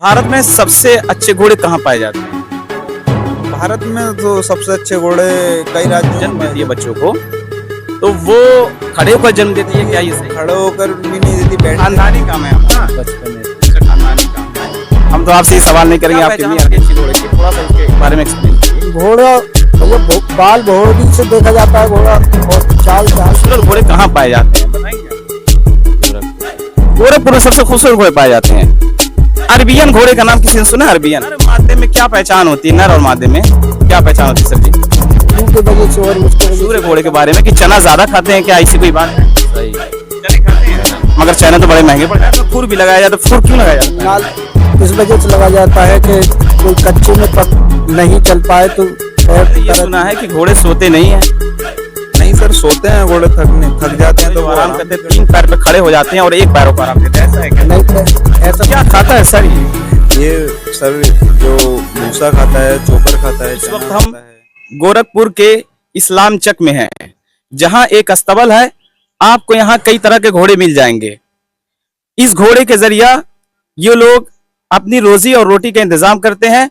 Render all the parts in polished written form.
भारत में सबसे अच्छे घोड़े कहाँ पाए जाते हैं? भारत में तो सबसे अच्छे घोड़े कई राज्यों जन्म में देती है बच्चों को, तो वो खड़े होकर जन्म देती है क्या? ये सही खड़े होकर भी नहीं देती, बैठ खानदानी काम है हमारा, बचपन में अच्छा खानदानी काम है। हम तो आपसे ये सवाल नहीं करेंगे आप कितनी अच्छी घोड़े की, थोड़ा सा इसके बारे में एक्सप्लेन कीजिए। घोड़ा भैया बाल भौरी से देखा जाता है घोड़ा, और चाल चाल खूबसूरत घोड़े कहाँ पाए जाते हैं बताएंगे? गोरखपुर में सबसे खूबसूरत घोड़े पाए जाते हैं। अरबियन घोड़े का नाम किसी ने सुना है? अरबियन नर मादे में क्या पहचान होती है? नर और मादे में क्या पहचान होती है सर जी? के वजह से और उसके वजह सूर्य घोड़े के बारे में कि चना ज्यादा खाते हैं क्या, ऐसी कोई बात है? सही चने खाते हैं, मगर चने तो बड़े महंगे पड़ जाते हैं। फुर भी लगाया जाता है, फुर क्यों लगाया जाता है? नाल इस वजह से लगा जाता है कि कोई कच्चे में पक नहीं चल पाए तो ये सुना है कि घोड़े सोते नहीं है। नहीं सर, सोते हैं घोड़े, थक जाते हैं तो तो वो आराम करते हैं, तीन पैर पे खड़े हो जाते हैं और एक पैरों को आराम देते हैं, ऐसा है क्या? नहीं ऐसा क्या खाता है सर ये? ये सर जो भूसा खाता है, चोकर खाता है, इस चना वक्त हम खाता है। गोरखपुर के इस्लाम चक में हैं, जहां एक अस्तबल है। आपको यहाँ कई तरह के घोड़े मिल जाएंगे। इस घोड़े के जरिया ये लोग अपनी रोजी और रोटी का इंतजाम करते हैं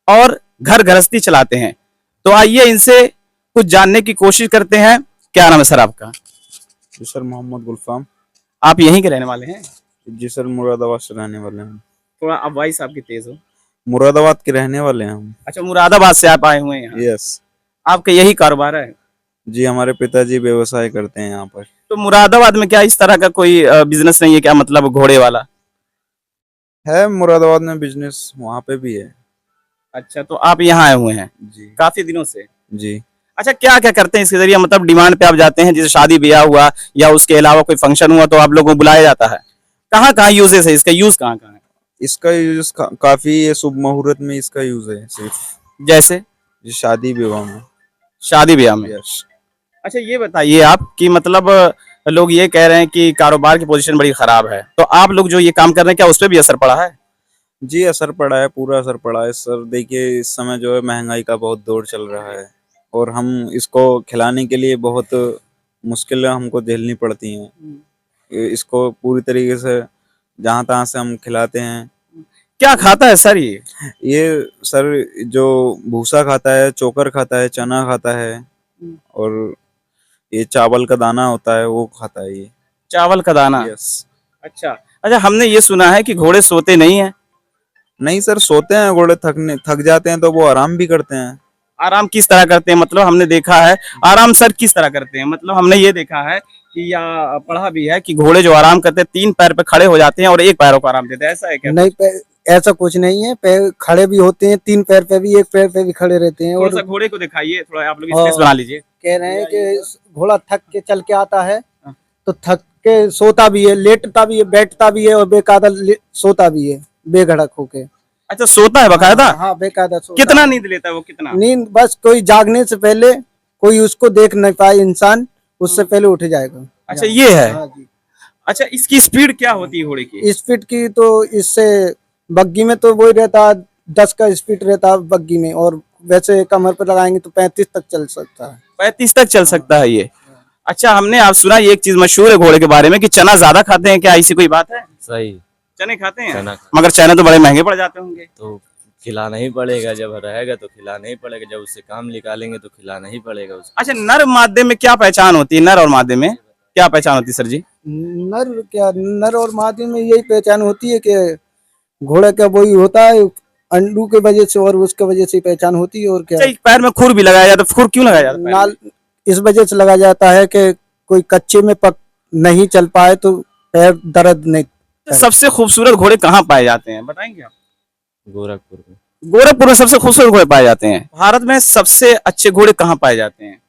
और घर गृहस्थी चलाते हैं। तो आइए इनसे कुछ जानने की कोशिश करते हैं। क्या नाम है सर आपका? जी सर, मोहम्मद गुलफाम। आप यहीं के रहने वाले हैं? जी सर, मुरादाबाद से रहने वाले हैं। थोड़ा अब वॉइस आपकी तेज हो। मुरादाबाद के रहने वाले हैं हम। अच्छा, मुरादाबाद से आप आए हुए हैं यहाँ? यस आपका यही कारोबार है? जी, हमारे पिताजी व्यवसाय करते हैं यहाँ पर। तो मुरादाबाद में क्या इस तरह का कोई बिजनेस नहीं है क्या, मतलब घोड़े वाला? है मुरादाबाद में बिजनेस, वहाँ पे भी है। अच्छा, तो आप यहाँ आए हुए हैं जी काफी दिनों से? जी। अच्छा, क्या क्या करते हैं इसके जरिए, मतलब डिमांड पे आप जाते हैं, जैसे शादी ब्याह हुआ या उसके अलावा कोई फंक्शन हुआ तो आप लोगों को बुलाया जाता है? कहाँ कहाँ यूजेस है इसका, यूज कहाँ कहाँ है? इसका यूज काफी है, शुभ मुहूर्त में इसका यूज है सिर्फ। जैसे जी, शादी विवाह में। शादी ब्याह में? यस। अच्छा, ये बताइए आप कि मतलब लोग ये कह रहे हैं कि कारोबार की पोजीशन बड़ी खराब है, तो आप लोग जो ये काम कर रहे हैं क्या उस पर भी असर पड़ा है? जी, असर पड़ा है, पूरा असर पड़ा है सर। देखिए, इस समय जो है महंगाई का बहुत दौर चल रहा है और हम इसको खिलाने के लिए बहुत मुश्किलें हमको झेलनी पड़ती हैं। इसको पूरी तरीके से जहाँ तहाँ से हम खिलाते हैं। क्या खाता है सर ये सर जो भूसा खाता है, चोकर खाता है, चना खाता है और ये चावल का दाना होता है वो खाता है ये। चावल का दाना? यस। अच्छा अच्छा, हमने ये सुना है कि घोड़े सोते नहीं है। नहीं सर, सोते हैं घोड़े, थक जाते हैं तो वो आराम भी करते हैं। आराम किस तरह करते हैं, मतलब हमने देखा है आराम सर किस तरह करते हैं, मतलब हमने ये देखा है कि या पढ़ा भी है कि घोड़े जो आराम करते हैं तीन पैर पे खड़े हो जाते हैं और एक पैरों को आराम देते हैं, ऐसा है क्या? नहीं ऐसा कुछ नहीं है, पैर खड़े भी होते हैं, तीन पैर पे भी, एक पैर पे भी खड़े रहते हैं। थोड़ा और सा घोड़े को दिखाइए, थोड़ा आप लोग हाँ। स्पेस बना लीजिए। कह रहे हैं कि घोड़ा थक के चल के आता है हाँ। तो थक के सोता भी है, लेटता भी है, बैठता भी है और बेकायदा सोता भी है बेधड़क होके। अच्छा, सोता है बकायदा? हाँ बेकायदा सोता कितना है। नींद लेता है वो, कितना? नींद बस कोई जागने से पहले, कोई उसको देख नहीं पाए इंसान, उससे पहले उठ जाएगा। अच्छा, ये है। हाँ जी। अच्छा, इसकी स्पीड क्या होती है घोड़े की? स्पीड की तो इससे बग्गी में तो वही रहता है, 10 का स्पीड रहता है बग्गी में, और वैसे कमर पर लगाएंगे तो 35 तक चल सकता है। 35 तक चल सकता है ये? अच्छा, हमने आप सुना ये एक चीज मशहूर है घोड़े के बारे में कि चना ज्यादा खाते हैं क्या, ऐसी कोई बात है? सही। चने खाते हैं? चना मगर चने तो बड़े महंगे पड़ जाते होंगे। तो खिलाना ही पड़ेगा, जब रहेगा तो खिलाना ही पड़ेगा, जब उससे काम निकालेंगे तो खिलाना ही पड़ेगा उसको। अच्छा, नर मादे में क्या पहचान होती है, नर और मादे में क्या पहचान होती है सर जी? नर और मादी में यही पहचान होती है कि घोड़ा का वही होता है, अंडू के वजह से और उसके वजह से पहचान होती है। और क्या अच्छा, एक पैर में खुर भी लगाया जाता है, खुर क्यों लगाया जाता है? नाल इस वजह से लगा जाता है कि कोई कच्चे में पक नहीं चल पाए तो पैर दर्द नहीं। तो सबसे खूबसूरत घोड़े कहाँ पाए जाते हैं बताएंगे आप? गोरखपुर में। गोरखपुर में सबसे खूबसूरत घोड़े पाए जाते हैं। भारत में सबसे अच्छे घोड़े कहाँ पाए जाते हैं?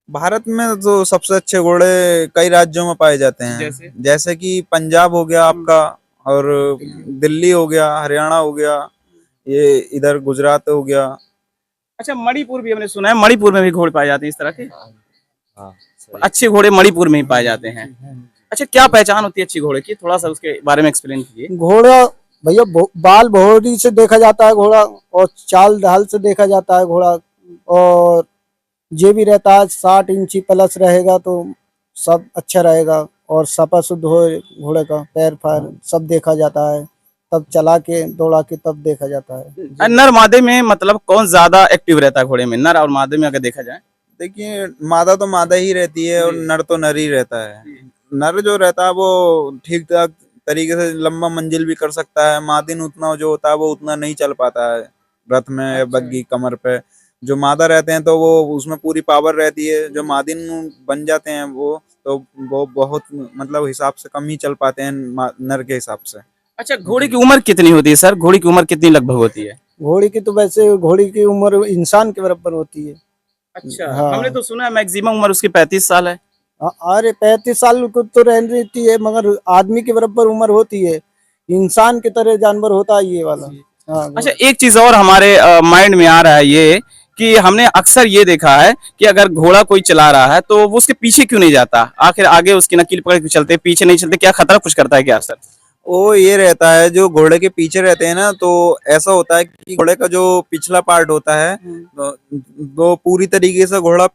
भारत में तो सबसे अच्छे घोड़े कई राज्यों में पाए जाते हैं। जैसे कि पंजाब हो गया आपका, और दिल्ली हो गया, हरियाणा हो गया, ये इधर गुजरात हो गया। अच्छा, मणिपुर भी हमने सुना है, मणिपुर में भी घोड़े पाए जाते हैं इस तरह के? हाँ सही। अच्छे घोड़े मणिपुर में ही पाए जाते हैं। अच्छा, क्या पहचान होती है अच्छी घोड़े की, थोड़ा सा उसके बारे में एक्सप्लेन कीजिए। घोड़ा भैया बाल भौरी से देखा जाता है घोड़ा, और चाल ढाल से देखा जाता है घोड़ा, और ये भी रहता है 60 इंची प्लस रहेगा तो सब अच्छा रहेगा, और सपा शुद्ध हो घोड़े का, पैर फार सब देखा जाता है। तब चला के दौड़ा के तब देखा जाता है। नर मादे में मतलब कौन ज्यादा एक्टिव रहता है घोड़े में, नर और मादे में अगर देखा जाए? देखिए मादा तो मादा ही रहती है और नर तो नर ही रहता है। नर जो रहता है वो ठीक ठाक तरीके से लंबा मंजिल भी कर सकता है। मादिन उतना जो होता है वो उतना नहीं चल पाता है रथ में या बग्गी कमर पे। जो मादा रहते हैं तो वो उसमें पूरी पावर रहती है। जो मादिन बन जाते हैं वो बहुत मतलब हिसाब से कम ही चल पाते हैं नर के हिसाब से। अच्छा, घोड़े की उम्र कितनी होती है सर? घोड़े की उम्र कितनी लगभग होती है? घोड़ी की तो वैसे घोड़ी की उम्र इंसान के बराबर होती है। अच्छा, हाँ। हमने तो सुना है मैक्सिमम उम्र उसकी 35 साल है। अरे 35 साल को तो रहती है, मगर आदमी के बराबर उम्र होती है। इंसान की तरह जानवर होता है ये वाला। हाँ, अच्छा, एक चीज और हमारे माइंड में आ रहा है ये कि हमने अक्सर ये देखा है कि अगर घोड़ा कोई चला रहा है तो वो उसके पीछे क्यों नहीं जाता? आखिर आगे उसकी नकील पकड़ के चलते, पीछे नहीं चलते, क्या खतरा कुछ करता है क्या सर? वो ये रहता है जो घोड़े के पीछे रहते हैं ना, तो ऐसा होता है कि घोड़े का जो पिछला पार्ट होता है वो पूरी तरीके से घोड़ा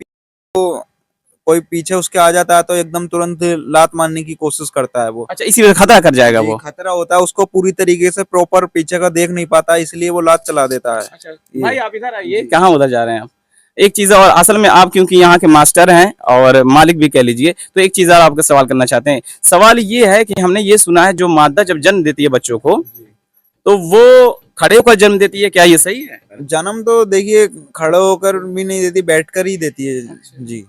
कोई पीछे उसके आ जाता है तो एकदम तुरंत लात मारने की कोशिश करता है वो। अच्छा, इसी वजह से खतरा कर जाएगा जी, वो। खतरा होता है उसको, पूरी तरीके से प्रॉपर पीछे का देख नहीं पाता, इसलिए वो लात चला देता है। अच्छा भाई, आप इधर आइए। कहाँ उधर जा रहे हैं आप? एक चीज और, असल में आप क्योंकि यहाँ के मास्टर हैं और मालिक भी कह लीजिए, तो एक चीज और आपका सवाल करना चाहते हैं। सवाल ये है कि हमने ये सुना है जो मादा जब जन्म देती है बच्चों को तो वो खड़े होकर जन्म देती है, क्या ये सही है? जन्म तो देखिए खड़े होकर भी नहीं देती, बैठकर ही देती है। जी,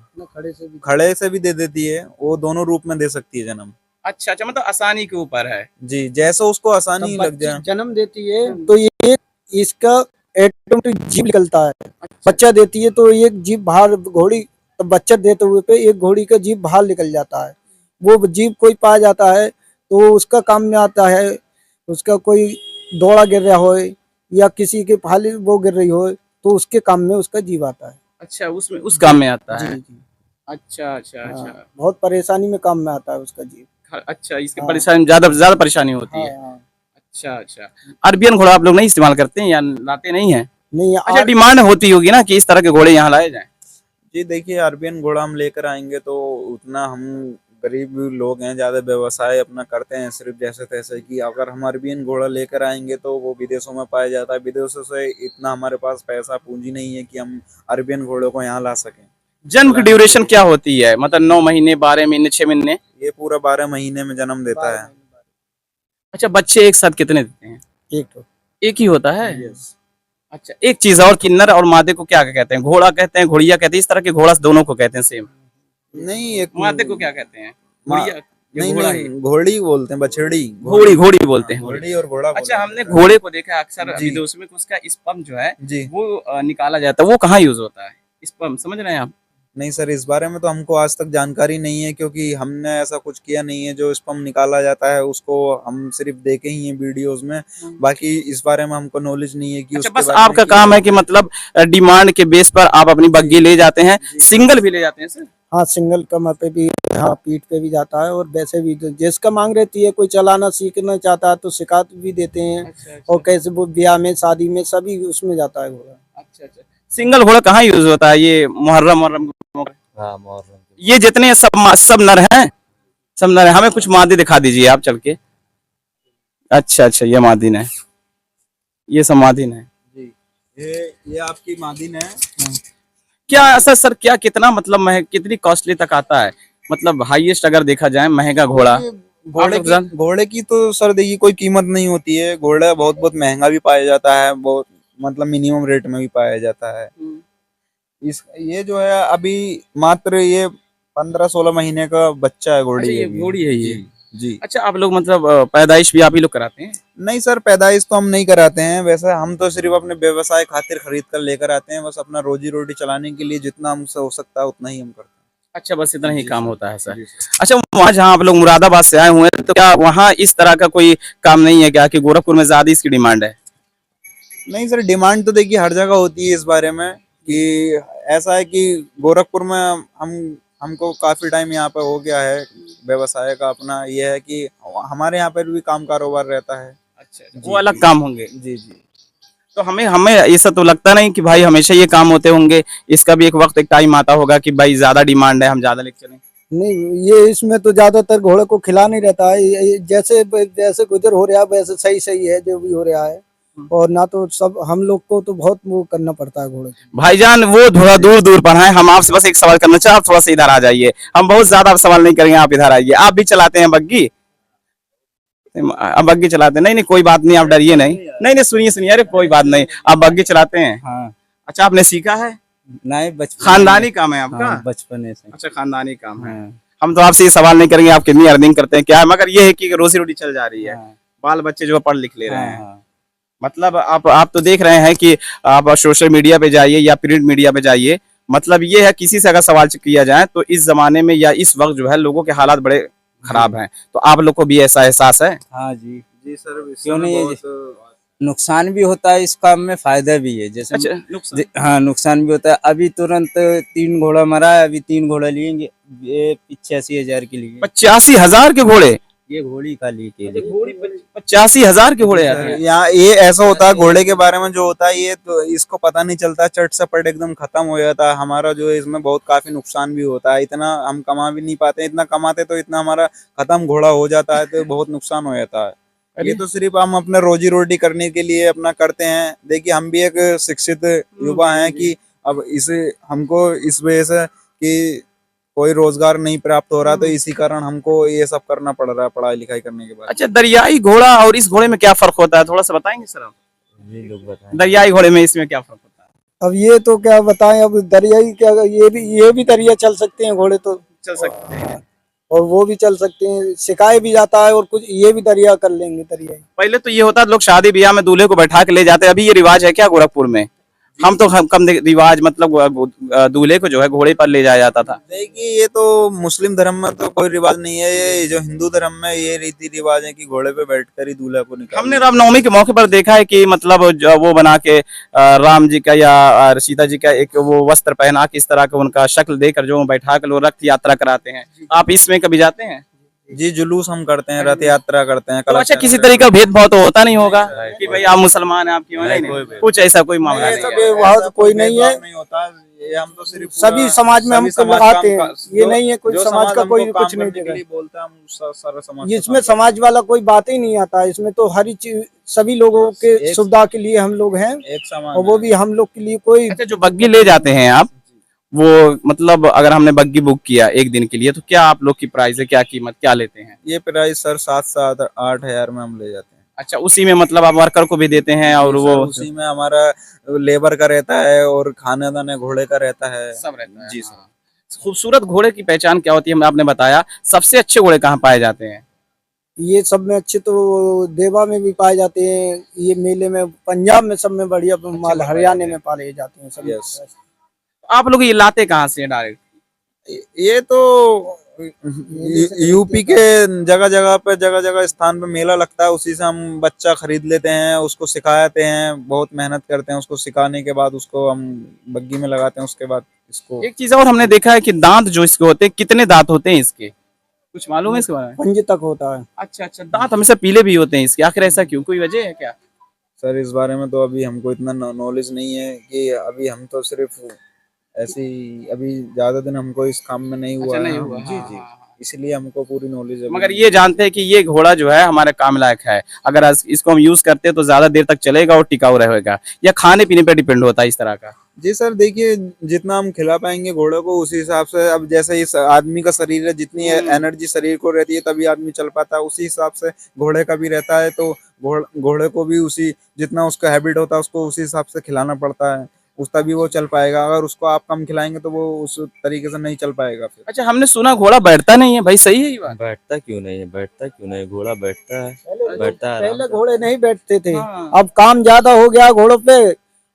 खड़े से भी दे देती है, वो दोनों रूप में दे सकती है जन्म। अच्छा अच्छा, मतलब आसानी के ऊपर है। जी, जैसा उसको आसानी लग जाए। जन्म देती है तो ये इसका ऑटोमेटिक जीभ निकलता है। बच्चा देती है तो एक जीभ बाहर, घोड़ी तो बच्चा देते हुए पे एक घोड़ी का जीभ बाहर निकल जाता है। वो जीभ कोई पा जाता है तो उसका काम में आता है। उसका कोई दौड़ा गिर रहा हो या किसी के फाली वो गिर रही हो तो उसके काम में उसका जीव आता है। अच्छा, उसमें उस काम में आता है। जी जी। अच्छा अच्छा हाँ, अच्छा। बहुत परेशानी में काम में आता है उसका जीव। अच्छा, इसके हाँ। परेशानी ज्यादा ज्यादा परेशानी होती है। हाँ, हाँ। अच्छा अच्छा, अरबियन घोड़ा आप लोग नहीं इस्तेमाल करते हैं या लाते नहीं है? नहीं अच्छा, डिमांड होती होगी ना कि इस तरह के घोड़े यहाँ लाए जाएं। जी देखिए, अरबियन घोड़ा हम लेकर आएंगे तो उतना हम गरीब लोग हैं, ज्यादा व्यवसाय अपना करते हैं सिर्फ जैसे तैसे कि अगर हम अरबियन घोड़ा लेकर आएंगे तो वो विदेशों में पाया जाता है। विदेशों से इतना हमारे पास पैसा पूंजी नहीं है कि हम अरबियन घोड़ों को यहाँ ला सकें। जन्म की ड्यूरेशन क्या होती है? मतलब 9 महीने, 12 महीने, 6 महीने? ये पूरा 12 महीने में जन्म देता है। अच्छा, बच्चे एक साथ कितने देते हैं? एक तो एक ही होता है? अच्छा, एक चीज और, किन्नर और मादे को क्या कहते हैं? घोड़ा कहते हैं, घोड़िया कहते हैं, इस तरह के घोड़ा दोनों को कहते हैं सेम? नहीं, एक मादे को क्या कहते हैं? मा- घोड़िया या नहीं घोड़ा ही? नहीं, घोड़ी बोलते हैं, बछड़ी। घोड़ी घोड़ी बोलते हैं। घोड़ी और घोड़ा बोलते अच्छा, हैं। हमने घोड़े को देखा है अक्सर जी। विदेशों में, उसका स्पर्म जो है जी वो निकाला जाता है, वो कहाँ यूज होता है स्पर्म, समझ रहे हैं आप? नहीं सर, इस बारे में तो हमको आज तक जानकारी नहीं है, क्योंकि हमने ऐसा कुछ किया नहीं है। जो स्पर्म निकाला जाता है उसको हम सिर्फ देखे ही हैं वीडियोस में, बाकी इस बारे में हमको नॉलेज नहीं है कि अच्छा, उसके बस बारे में आपका क्या काम है है। कि मतलब डिमांड के बेस पर आप अपनी बग्गी ले जाते हैं, सिंगल भी ले जाते हैं सर? हाँ, सिंगल कमर पे भी, हाँ पीठ पे भी जाता है और वैसे भी जिसका मांग रहती है। कोई चलाना सीखना चाहता है तो सिखा भी देते हैं। अच्छा और कैसे वो ब्याह में शादी में सभी उसमें जाता है घोड़ा। अच्छा अच्छा, सिंगल घोड़ा कहाँ यूज होता है? ये मुहर्रम मुहर्रम हाँ, मोहर्रम। ये जितने सब नर हैं, सब नर हैं। हमें कुछ मादी दिखा दीजिए आप चल के। अच्छा अच्छा, ये मादिन है, ये सब मादिन है। जी, ये आपकी मादिन है। क्या ऐसा सर, क्या कितना मतलब कितनी कॉस्टली तक आता है? मतलब हाईएस्ट अगर देखा जाए महंगा घोड़ा? घोड़े की तो सर देखिए कोई कीमत नहीं होती है। घोड़ा बहुत बहुत महंगा भी पाया जाता है, बहुत मतलब मिनिमम रेट में भी पाया जाता है। ये जो है अभी मात्र ये 15-16 महीने का बच्चा है घोड़ी। अच्छा, ये अभी। घोड़ी है ये? जी। अच्छा, आप लोग मतलब पैदाइश भी आप ही लोग कराते हैं? नहीं सर, पैदाइश तो हम नहीं कराते हैं। वैसे हम तो सिर्फ अपने व्यवसाय खातिर खरीद कर लेकर आते हैं, बस अपना रोजी रोटी चलाने के लिए जितना हमसे हो सकता है उतना ही हम करते हैं। अच्छा, बस इतना ही जी काम सर। होता है सर। जी सर। अच्छा, वहाँ जहाँ आप लोग मुरादाबाद से आए हुए हैं तो क्या वहाँ इस तरह का कोई काम नहीं है क्या कि गोरखपुर में ज्यादा इसकी डिमांड है? नहीं सर, डिमांड तो देखिए हर जगह होती है इस बारे में कि ऐसा है कि गोरखपुर में हमको काफी टाइम यहाँ पे हो गया है व्यवसाय का अपना। ये है कि हमारे यहाँ पर भी काम कारोबार रहता है। अच्छा, वो अलग काम होंगे। जी जी। तो हमें हमें ऐसा तो लगता नहीं कि भाई हमेशा ये काम होते होंगे, इसका भी एक वक्त एक टाइम आता होगा कि भाई ज्यादा डिमांड है हम ज्यादा लेके चलें? नहीं, ये इसमें तो ज्यादातर घोड़े को खिला नहीं रहता है। जैसे जैसे गुजर हो रहा है वैसे सही सही है जो भी हो रहा है। और ना तो सब हम लोग को तो बहुत वो करना पड़ता है घोड़े को। भाईजान वो थोड़ा दूर दूर पर है, हम आपसे बस एक सवाल करना चाहे, आप थोड़ा सा इधर आ जाइए, हम बहुत ज्यादा सवाल नहीं करेंगे, आप इधर आइए। आप भी चलाते हैं बग्गी? आप बग्गी चलाते हैं? नहीं नहीं कोई बात नहीं, आप डरिए नहीं। नहीं नहीं सुनिए सुनिए, अरे कोई बात नहीं, आप बग्गी चलाते हैं? हाँ। अच्छा, आपने सीखा है? नहीं, बचपन खानदानी काम है आपका? हाँ, बचपन से। अच्छा, खानदानी काम है। हाँ, हम तो आपसे ये सवाल नहीं करेंगे आप कितनी अर्निंग करते हैं क्या है, मगर ये है कि रोजी रोटी चल जा रही है, हाँ, बाल बच्चे जो पढ़ लिख ले रहे हाँ, हैं। हाँ। मतलब आप तो देख रहे हैं कि आप सोशल मीडिया पे जाइए या प्रिंट मीडिया पे जाइए, मतलब ये है किसी से अगर सवाल किया जाए तो इस जमाने में या इस वक्त जो है लोगों के हालात बड़े खराब हैं, तो आप लोग को भी ऐसा एहसास है? हाँ जी। जी सर, क्यों नहीं है? नुकसान भी होता है इस काम में, फायदा भी है। जैसे अच्छा, नुकसान? हाँ, नुकसान भी होता है। अभी तुरंत 3 घोड़ा मरा है, अभी 3 घोड़ा लिए, ये 85,000 के लिए। 85,000 के घोड़े? ये घोड़ी का लिए के लिए 85,000 के घोड़े आते हैं? यहाँ ये ऐसा होता है घोड़े के बारे में जो होता है, ये तो इसको पता नहीं चलता, चट से पट एकदम खत्म हो जाता है। हमारा जो है इसमें बहुत काफी नुकसान भी होता है, इतना हम कमा भी नहीं पाते, इतना कमाते तो इतना हमारा खत्म घोड़ा हो जाता है, तो बहुत नुकसान हो जाता है। ये तो सिर्फ हम अपने रोजी रोटी करने के लिए अपना करते हैं। देखिए हम भी एक शिक्षित युवा हैं कि अब इसे हमको इस वजह से कि कोई रोजगार नहीं प्राप्त हो रहा, तो इसी कारण हमको ये सब करना पड़ रहा है पढ़ाई लिखाई करने के बाद। अच्छा, दरियाई घोड़ा और इस घोड़े में क्या फर्क होता है, थोड़ा सा बताएंगे सर आप? ये लोग बताएं। दरियाई घोड़े में इसमें क्या फर्क होता है? अब ये तो क्या बताएं, अब दरियाई क्या, ये भी दरिया चल सकते हैं घोड़े तो, चल सकते हैं और वो भी चल सकते हैं, सिखाए भी जाता है, और कुछ ये भी दरिया कर लेंगे दरियाई। पहले तो ये होता लोग शादी ब्याह में दूल्हे को बैठा के ले जाते, अभी ये रिवाज है क्या गोरखपुर में? हम तो कम रिवाज, मतलब दूल्हे को जो है घोड़े पर ले जाया जाता था। देखिए ये तो मुस्लिम धर्म में तो कोई रिवाज नहीं है, ये जो हिंदू धर्म में ये रीति रिवाज है कि घोड़े पे बैठकर ही दूल्हा को निकाल। हमने रामनवमी के मौके पर देखा है कि मतलब वो बना के राम जी का या सीता जी का एक वो वस्त्र पहना के इस तरह का उनका शक्ल देकर जो बैठा कर लोग रथ यात्रा कराते हैं। आप इसमें कभी जाते हैं? जी, जुलूस हम करते हैं, रथ यात्रा करते हैं। तो अच्छा, किसी तरीके का भेदभाव तो होता नहीं होगा कि भाई आप मुसलमान हैं, आप क्यों? नहीं, कुछ ऐसा कोई मामला नहीं है। वहाँ कोई नहीं है, नहीं होता, ये हम तो सिर्फ सभी समाज में हम लगाते हैं, ये नहीं है कोई समाज का कोई कुछ नहीं देगा। बोलता है, हम सारा समाज इसमें समाज वाला कोई बात ही नहीं आता, इसमें तो हर चीज सभी लोगों के सुविधा के लिए हम लोग हैं, एक समाज और वो भी हम लोग के लिए कोई। अच्छा, जो बग्गी ले जाते हैं आप, वो मतलब अगर हमने बग्गी बुक किया एक दिन के लिए तो क्या आप लोग की प्राइस है, क्या कीमत क्या लेते हैं? ये प्राइस सर 7-8 हजार में हम ले जाते हैं। अच्छा, उसी में मतलब आप वर्कर को भी देते हैं और वो उसी में हमारा लेबर का रहता है और खाने दाने घोड़े का रहता है, सब रहता है? जी हाँ। खूबसूरत घोड़े की पहचान क्या होती है, आपने बताया। सबसे अच्छे घोड़े कहाँ पाए जाते हैं? ये सब में अच्छे तो देवा में भी पाए जाते हैं, ये मेले में पंजाब में सब में बढ़िया माल हरियाणा में पाले जाते हैं सब। यस। आप लोग ये लाते कहाँ से डायरेक्ट? ये तो यूपी के जगह जगह स्थान पे मेला लगता है, उसी से हम बच्चा खरीद लेते हैं, उसको सिखाते हैं, बहुत मेहनत करते हैं, उसको सिखाने के बाद उसको हम बग्गी में लगाते हैं, उसके बाद इसको। एक चीज और हमने देखा है कि दांत जो इसके होते हैं, कितने दांत होते हैं इसके, कुछ मालूम है इसके बारे में? 5 तक होता है। अच्छा अच्छा, दांत हमेशा पीले भी होते हैं इसके, आखिर ऐसा क्यों, कोई वजह है क्या? सर इस बारे में तो अभी हमको इतना नॉलेज नहीं है, कि अभी हम तो सिर्फ ऐसी अभी ज्यादा दिन हमको इस काम में नहीं हुआ अच्छा, नहीं है। हुआ। जी हाँ, जी, हाँ, हाँ। इसलिए हमको पूरी नॉलेज है। मगर ये जानते हैं कि ये घोड़ा जो है हमारे काम लायक है, अगर इसको हम यूज करते हैं तो ज्यादा देर तक चलेगा और टिकाऊ रहेगा, या खाने पीने पे डिपेंड होता है इस तरह का? जी सर, देखिए जितना हम खिला पाएंगे घोड़े को उसी हिसाब से, अब जैसे इस आदमी का शरीर है, जितनी एनर्जी शरीर को रहती है तभी आदमी चल पाता है, उसी हिसाब से घोड़े का भी रहता है। तो घोड़े को भी उसी जितना उसका हैबिट होता है उसको उसी हिसाब से खिलाना पड़ता है, उस तभी वो चल पाएगा। अगर उसको आप कम खिलाएंगे तो वो उस तरीके से नहीं चल पाएगा फिर। अच्छा, हमने सुना घोड़ा बैठता नहीं है, भाई सही है ये बात? बैठता क्यों नहीं है? बैठता क्यों नहीं? घोड़ा बैठता है, बैठता है आराम पहले से। घोड़े नहीं बैठते थे, हाँ। अब काम ज्यादा हो गया घोड़ों पे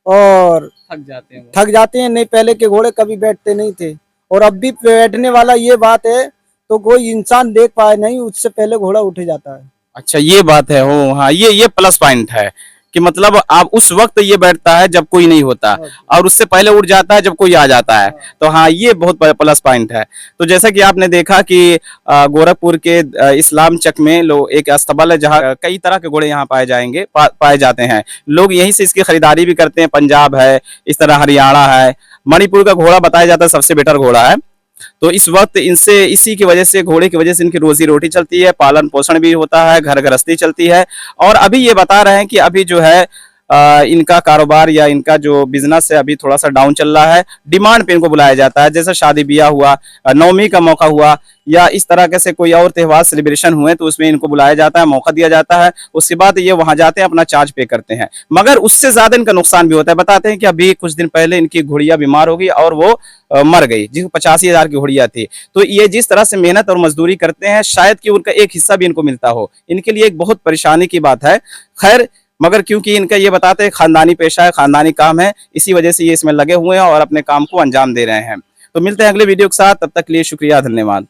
और थक जाते हैं वो। थक जाते हैं। नहीं, पहले के घोड़े कभी बैठते नहीं थे, और अब भी बैठने वाला ये बात है तो कोई इंसान देख पाए नहीं, उससे पहले घोड़ा उठ जाता है। अच्छा, ये बात है हो। हाँ, ये प्लस पॉइंट है कि मतलब आप उस वक्त ये बैठता है जब कोई नहीं होता, और उससे पहले उठ जाता है जब कोई आ जाता है। तो हाँ, ये बहुत प्लस पॉइंट है। तो जैसा कि आपने देखा कि गोरखपुर के इस्लाम चक में लोग एक अस्तबल है जहाँ कई तरह के घोड़े यहाँ पाए जाएंगे, पाए जाते हैं। लोग यहीं से इसकी खरीदारी भी करते हैं। पंजाब है, इस तरह हरियाणा है, मणिपुर का घोड़ा बताया जाता है सबसे बेटर घोड़ा है। तो इस वक्त इनसे इसी की वजह से, घोड़े की वजह से इनकी रोजी रोटी चलती है, पालन पोषण भी होता है, घर गृहस्थी चलती है। और अभी ये बता रहे हैं कि अभी जो है इनका कारोबार या इनका जो बिजनेस है अभी थोड़ा सा डाउन चल रहा है। डिमांड पे इनको बुलाया जाता है, जैसे शादी ब्याह हुआ, नवमी का मौका हुआ, या इस तरह के से कोई और त्यौहार सेलिब्रेशन हुए तो उसमें इनको बुलाया जाता है, मौका दिया जाता है। उसके बाद ये वहां जाते हैं, अपना चार्ज पे करते हैं, मगर उससे ज्यादा इनका नुकसान भी होता है। बताते हैं कि अभी कुछ दिन पहले इनकी घोड़िया बीमार हो गई और वो मर गई, जिसको 85,000 की घोड़िया थी। तो ये जिस तरह से मेहनत और मजदूरी करते हैं, शायद कि उनका एक हिस्सा भी इनको मिलता हो, इनके लिए एक बहुत परेशानी की बात है। खैर, मगर क्योंकि इनका ये बताते हैं खानदानी पेशा है, खानदानी काम है, इसी वजह से ये इसमें लगे हुए हैं और अपने काम को अंजाम दे रहे हैं। तो मिलते हैं अगले वीडियो के साथ, तब तक के लिए शुक्रिया, धन्यवाद।